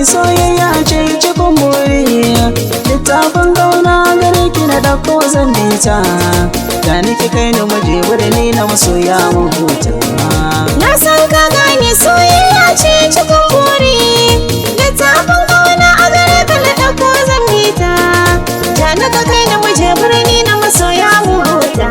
soyayya ce cikin buri, littafin gauna gare ki na dauko zan bita, da niki kai ni muje birni na masoya mu huta. Na san ka gane soyayya ce cikin buri, littafin gauna a gare ka na dauko zan bita, da niki kai ni muje birni na masoya mu huta.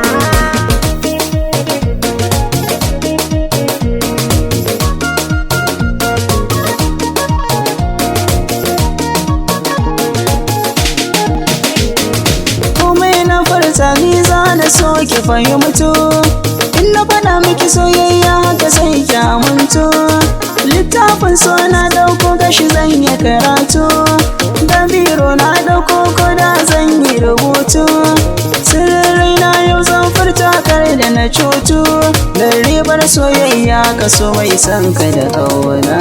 Ni za na so ki fahimto, in na faɗa miki soyayya haka sai ki aminto. Littafin so na ɗauko gashi zan yi karatu, da biro na ɗauko koda zan yi rubutu. Sirrai na yau zan furta kar da na cutu, da ribar soyayya ka so mai san ka da ƙauna.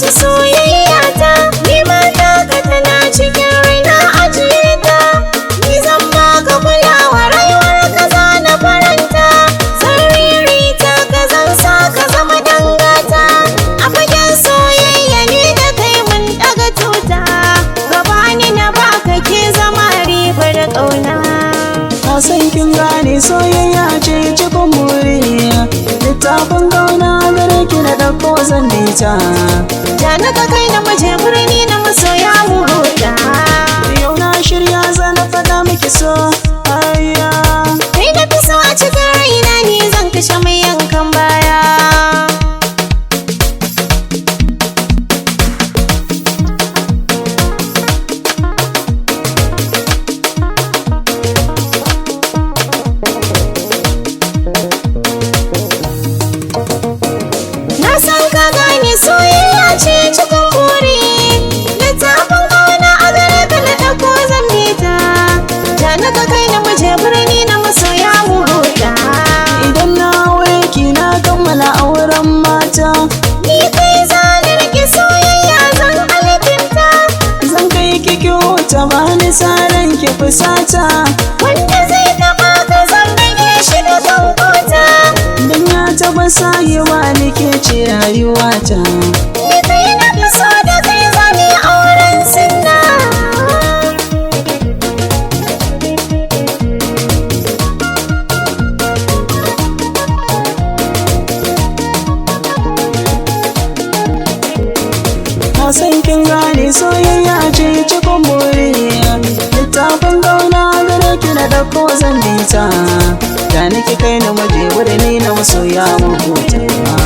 Soyayya ta ni ma taka tana cikin raina ajiye ta, ni zan baka kulawa rayuwar ka za na faranta, sariri ta ka zan sa ka zama dangata, a fagen soyayya ni da kai mun daga tuta, gabani na baka ke zama ribar ƙauna. Na san kin gane soyayya ce cikin buri, littafin gauna gare ki na dauko zan bita, da naka kai na muje birni na masoya mu huta. Yau na shirya zana faɗa miki so ayya, kai da fi so a cikin raina ni zan kashe mai yankan baya. Na san ka gane soyayya ce cikin buri, littafin kauna a gare ka na ɗauko zan bita, da naka kai na muje birni na masoya mu huta. idan na aure ki na kammala auren mata, Ni kai zane rike soyayya zan alkinta, zan kai ki kyauta ba ni saran ki fusata, wanda zai taɓa ka zan rage shi da kankota. dan ya taɓa sayewa ni ke ce rayuwata. Ni kai na fi so da kai zane auren sinna. Na san kin gane soyayya ce cikin buri, littafin gauna gare ki na dauko zan bita, da niki kai ni muje birni na masoya mu huta.